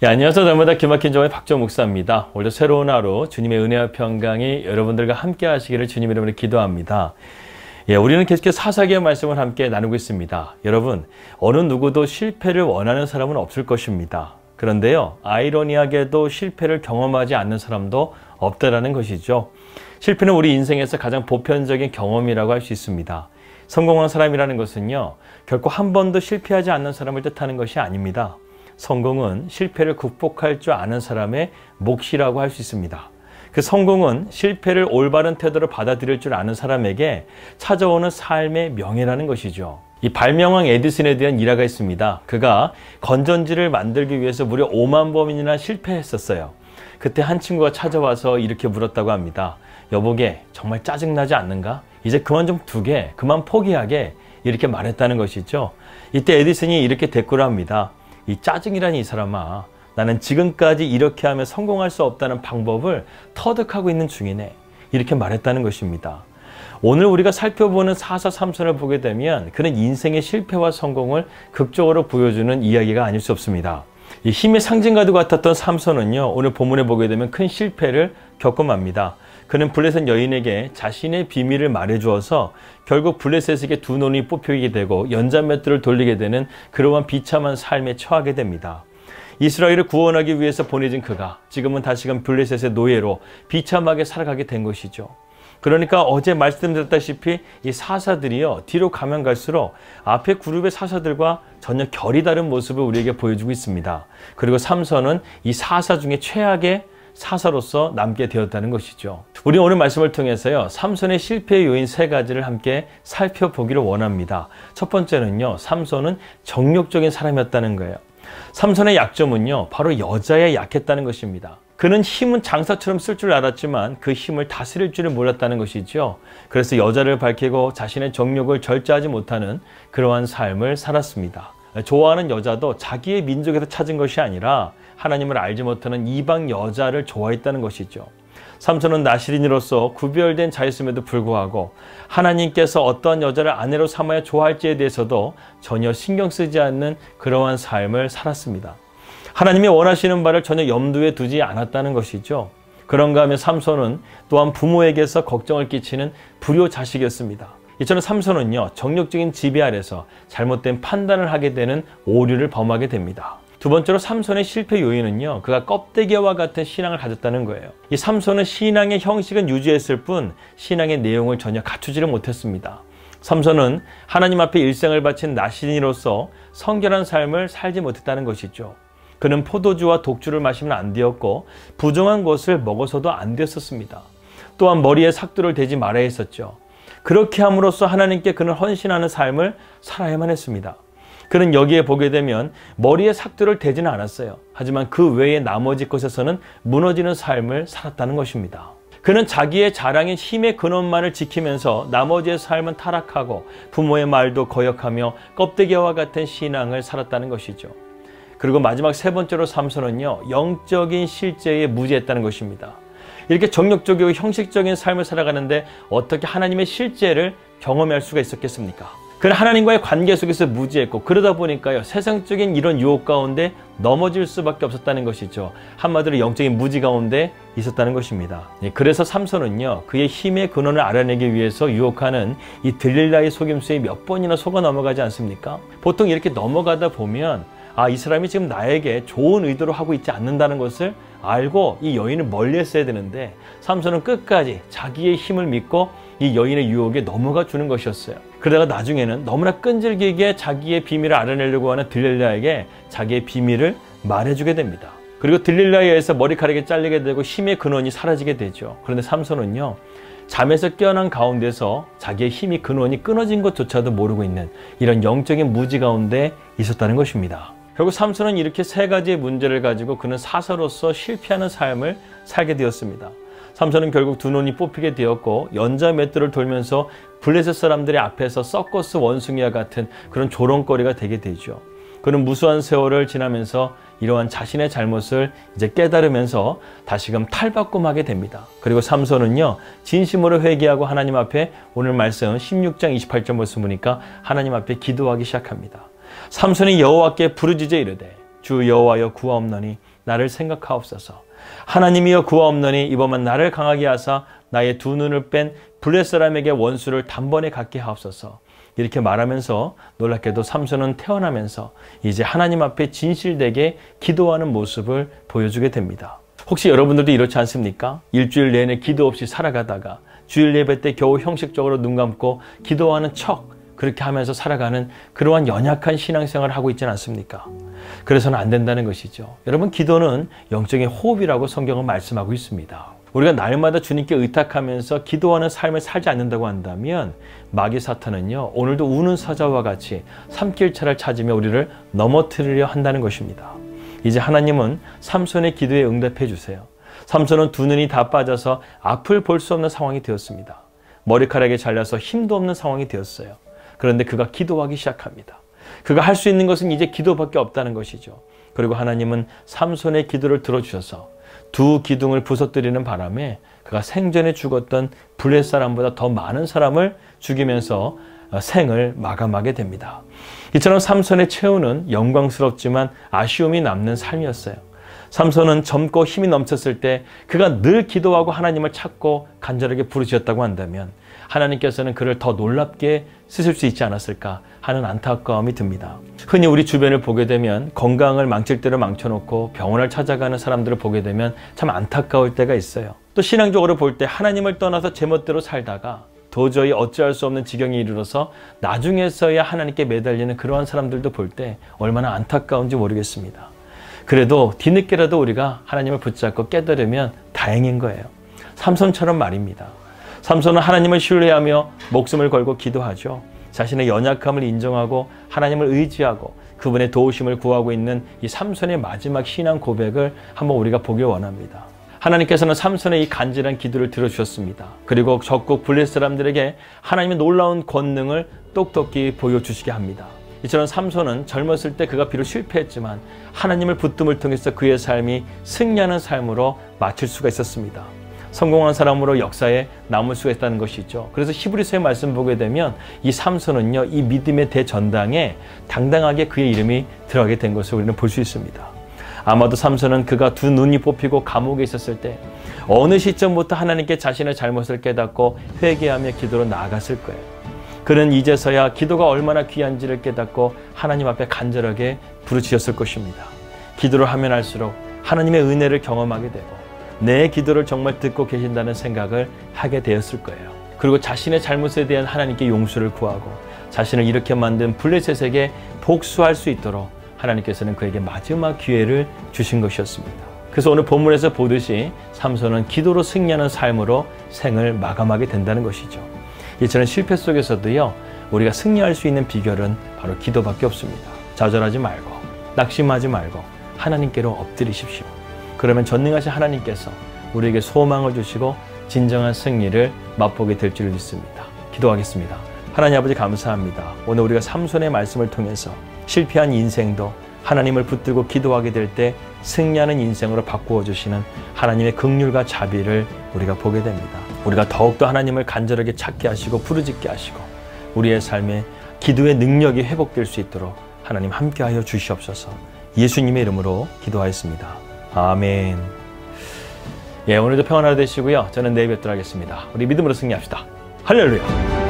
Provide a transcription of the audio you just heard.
안녕하세요. 날마다 기막힌 종의 박정 목사입니다. 오늘도 새로운 하루 주님의 은혜와 평강이 여러분들과 함께 하시기를 주님 이름으로 기도합니다. 우리는 계속해서 사사기의 말씀을 함께 나누고 있습니다. 여러분, 어느 누구도 실패를 원하는 사람은 없을 것입니다. 그런데요, 아이러니하게도 실패를 경험하지 않는 사람도 없다라는 것이죠. 실패는 우리 인생에서 가장 보편적인 경험이라고 할 수 있습니다. 성공한 사람이라는 것은요, 결코 한 번도 실패하지 않는 사람을 뜻하는 것이 아닙니다. 성공은 실패를 극복할 줄 아는 사람의 몫이라고 할 수 있습니다. 그 성공은 실패를 올바른 태도로 받아들일 줄 아는 사람에게 찾아오는 삶의 명예라는 것이죠. 이 발명왕 에디슨에 대한 일화가 있습니다. 그가 건전지를 만들기 위해서 무려 5만 번이나 실패했었어요. 그때 한 친구가 찾아와서 이렇게 물었다고 합니다. 여보게, 정말 짜증나지 않는가? 이제 그만 좀 두게, 그만 포기하게, 이렇게 말했다는 것이죠. 이때 에디슨이 이렇게 대꾸를 합니다. 이 짜증이라니 이 사람아, 나는 지금까지 이렇게 하면 성공할 수 없다는 방법을 터득하고 있는 중이네, 이렇게 말했다는 것입니다. 오늘 우리가 살펴보는 사사 삼손을 보게 되면 그는 인생의 실패와 성공을 극적으로 보여주는 이야기가 아닐 수 없습니다. 이 힘의 상징과도 같았던 삼손은요, 오늘 본문에 보게 되면 큰 실패를 겪고 맙니다. 그는 블레셋 여인에게 자신의 비밀을 말해주어서 결국 블레셋에게 두 눈이 뽑히게 되고 연자맷돌을 돌리게 되는 그러한 비참한 삶에 처하게 됩니다. 이스라엘을 구원하기 위해서 보내진 그가 지금은 다시금 블레셋의 노예로 비참하게 살아가게 된 것이죠. 그러니까 어제 말씀드렸다시피 이 사사들이요, 뒤로 가면 갈수록 앞에 그룹의 사사들과 전혀 결이 다른 모습을 우리에게 보여주고 있습니다. 그리고 삼손은 이 사사 중에 최악의 사사로서 남게 되었다는 것이죠. 우리는 오늘 말씀을 통해서요, 삼손의 실패의 요인 세 가지를 함께 살펴보기를 원합니다. 첫 번째는요, 삼손은 정욕적인 사람이었다는 거예요. 삼손의 약점은요, 바로 여자에 약했다는 것입니다. 그는 힘은 장사처럼 쓸 줄 알았지만 그 힘을 다스릴 줄을 몰랐다는 것이죠. 그래서 여자를 밝히고 자신의 정욕을 절제하지 못하는 그러한 삶을 살았습니다. 좋아하는 여자도 자기의 민족에서 찾은 것이 아니라 하나님을 알지 못하는 이방 여자를 좋아했다는 것이죠. 삼손은 나실인으로서 구별된 자였음에도 불구하고 하나님께서 어떠한 여자를 아내로 삼아야 좋아할지에 대해서도 전혀 신경 쓰지 않는 그러한 삶을 살았습니다. 하나님이 원하시는 바를 전혀 염두에 두지 않았다는 것이죠. 그런가 하면 삼손은 또한 부모에게서 걱정을 끼치는 불효 자식이었습니다. 이처럼 삼손은요, 정욕적인 지배 아래서 잘못된 판단을 하게 되는 오류를 범하게 됩니다. 두 번째로 삼손의 실패 요인은요, 그가 껍데기와 같은 신앙을 가졌다는 거예요. 이 삼손은 신앙의 형식은 유지했을 뿐 신앙의 내용을 전혀 갖추지를 못했습니다. 삼손은 하나님 앞에 일생을 바친 나실인으로서 성결한 삶을 살지 못했다는 것이죠. 그는 포도주와 독주를 마시면 안 되었고 부정한 것을 먹어서도 안 되었습니다. 또한 머리에 삭도를 대지 말아야 했었죠. 그렇게 함으로써 하나님께 그는 헌신하는 삶을 살아야만 했습니다. 그는 여기에 보게 되면 머리에 삭도를 대지는 않았어요. 하지만 그 외의 나머지 것에서는 무너지는 삶을 살았다는 것입니다. 그는 자기의 자랑인 힘의 근원만을 지키면서 나머지의 삶은 타락하고 부모의 말도 거역하며 껍데기와 같은 신앙을 살았다는 것이죠. 그리고 마지막 세 번째로 삼손은요, 영적인 실제에 무지했다는 것입니다. 이렇게 정욕적이고 형식적인 삶을 살아가는데 어떻게 하나님의 실제를 경험할 수가 있었겠습니까? 그는 하나님과의 관계 속에서 무지했고 그러다 보니까요, 세상적인 이런 유혹 가운데 넘어질 수밖에 없었다는 것이죠. 한마디로 영적인 무지 가운데 있었다는 것입니다. 그래서 삼손은요, 그의 힘의 근원을 알아내기 위해서 유혹하는 이 들릴라의 속임수에 몇 번이나 속아 넘어가지 않습니까? 보통 이렇게 넘어가다 보면 이 사람이 지금 나에게 좋은 의도로 하고 있지 않는다는 것을 알고 이 여인을 멀리 했어야 되는데 삼손은 끝까지 자기의 힘을 믿고 이 여인의 유혹에 넘어가 주는 것이었어요. 그러다가 나중에는 너무나 끈질기게 자기의 비밀을 알아내려고 하는 들릴라에게 자기의 비밀을 말해주게 됩니다. 그리고 들릴라에 의해서 머리카락이 잘리게 되고 힘의 근원이 사라지게 되죠. 그런데 삼손은요, 잠에서 깨어난 가운데서 자기의 힘이 근원이 끊어진 것조차도 모르고 있는 이런 영적인 무지 가운데 있었다는 것입니다. 결국 삼손은 이렇게 세 가지의 문제를 가지고 그는 사사로서 실패하는 삶을 살게 되었습니다. 삼손은 결국 두 눈이 뽑히게 되었고 연자 맷돌을 돌면서 블레셋 사람들의 앞에서 서커스 원숭이와 같은 그런 조롱거리가 되게 되죠. 그는 무수한 세월을 지나면서 이러한 자신의 잘못을 이제 깨달으면서 다시금 탈바꿈하게 됩니다. 그리고 삼손은요, 진심으로 회개하고 하나님 앞에 오늘 말씀 16장 28절 말씀 보니까 하나님 앞에 기도하기 시작합니다. 삼손이 여호와께 부르짖어 이르되 주 여호와여 구하옵나니 나를 생각하옵소서. 하나님이여 구하옵노니 이번만 나를 강하게 하사 나의 두 눈을 뺀 블레 사람에게 원수를 단번에 갖게 하옵소서. 이렇게 말하면서 놀랍게도 삼손은 태어나면서 이제 하나님 앞에 진실되게 기도하는 모습을 보여주게 됩니다. 혹시 여러분들도 이렇지 않습니까? 일주일 내내 기도 없이 살아가다가 주일 예배 때 겨우 형식적으로 눈 감고 기도하는 척 그렇게 하면서 살아가는 그러한 연약한 신앙생활을 하고 있지는 않습니까? 그래서는 안 된다는 것이죠. 여러분, 기도는 영적인 호흡이라고 성경은 말씀하고 있습니다. 우리가 날마다 주님께 의탁하면서 기도하는 삶을 살지 않는다고 한다면 마귀 사탄은요, 오늘도 우는 사자와 같이 삼킬차를 찾으며 우리를 넘어뜨리려 한다는 것입니다. 이제 하나님은 삼손의 기도에 응답해 주세요. 삼손은 두 눈이 다 빠져서 앞을 볼 수 없는 상황이 되었습니다. 머리카락이 잘려서 힘도 없는 상황이 되었어요. 그런데 그가 기도하기 시작합니다. 그가 할 수 있는 것은 이제 기도밖에 없다는 것이죠. 그리고 하나님은 삼손의 기도를 들어주셔서 두 기둥을 부서뜨리는 바람에 그가 생전에 죽었던 블레 사람보다 더 많은 사람을 죽이면서 생을 마감하게 됩니다. 이처럼 삼손의 최후는 영광스럽지만 아쉬움이 남는 삶이었어요. 삼손은 젊고 힘이 넘쳤을 때 그가 늘 기도하고 하나님을 찾고 간절하게 부르짖었다고 한다면 하나님께서는 그를 더 놀랍게 쓰실 수 있지 않았을까 하는 안타까움이 듭니다. 흔히 우리 주변을 보게 되면 건강을 망칠 대로 망쳐놓고 병원을 찾아가는 사람들을 보게 되면 참 안타까울 때가 있어요. 또 신앙적으로 볼 때 하나님을 떠나서 제멋대로 살다가 도저히 어찌할 수 없는 지경에 이르러서 나중에서야 하나님께 매달리는 그러한 사람들도 볼 때 얼마나 안타까운지 모르겠습니다. 그래도 뒤늦게라도 우리가 하나님을 붙잡고 깨달으면 다행인 거예요. 삼손처럼 말입니다. 삼손은 하나님을 신뢰하며 목숨을 걸고 기도하죠. 자신의 연약함을 인정하고 하나님을 의지하고 그분의 도우심을 구하고 있는 이 삼손의 마지막 신앙 고백을 한번 우리가 보길 원합니다. 하나님께서는 삼손의 이 간절한 기도를 들어주셨습니다. 그리고 적국 블레 사람들에게 하나님의 놀라운 권능을 똑똑히 보여주시게 합니다. 이처럼 삼손은 젊었을 때 그가 비록 실패했지만 하나님을 붙듦을 통해서 그의 삶이 승리하는 삶으로 마칠 수가 있었습니다. 성공한 사람으로 역사에 남을 수가 있다는 것이죠. 그래서 히브리서의 말씀 보게 되면 이 삼손은요, 이 믿음의 대전당에 당당하게 그의 이름이 들어가게 된 것을 우리는 볼 수 있습니다. 아마도 삼손은 그가 두 눈이 뽑히고 감옥에 있었을 때 어느 시점부터 하나님께 자신의 잘못을 깨닫고 회개하며 기도로 나아갔을 거예요. 그는 이제서야 기도가 얼마나 귀한지를 깨닫고 하나님 앞에 간절하게 부르짖었을 것입니다. 기도를 하면 할수록 하나님의 은혜를 경험하게 되고 내 기도를 정말 듣고 계신다는 생각을 하게 되었을 거예요. 그리고 자신의 잘못에 대한 하나님께 용서를 구하고 자신을 이렇게 만든 블레셋에게 복수할 수 있도록 하나님께서는 그에게 마지막 기회를 주신 것이었습니다. 그래서 오늘 본문에서 보듯이 삼손은 기도로 승리하는 삶으로 생을 마감하게 된다는 것이죠. 이처럼 실패 속에서도요, 우리가 승리할 수 있는 비결은 바로 기도밖에 없습니다. 좌절하지 말고 낙심하지 말고 하나님께로 엎드리십시오. 그러면 전능하신 하나님께서 우리에게 소망을 주시고 진정한 승리를 맛보게 될 줄 믿습니다. 기도하겠습니다. 하나님 아버지 감사합니다. 오늘 우리가 삼손의 말씀을 통해서 실패한 인생도 하나님을 붙들고 기도하게 될 때 승리하는 인생으로 바꾸어 주시는 하나님의 긍휼과 자비를 우리가 보게 됩니다. 우리가 더욱더 하나님을 간절하게 찾게 하시고 부르짖게 하시고 우리의 삶에 기도의 능력이 회복될 수 있도록 하나님 함께하여 주시옵소서. 예수님의 이름으로 기도하였습니다. 아멘. 예, 오늘도 평안 하루 되시고요. 저는 내일 뵙도록 하겠습니다. 우리 믿음으로 승리합시다. 할렐루야.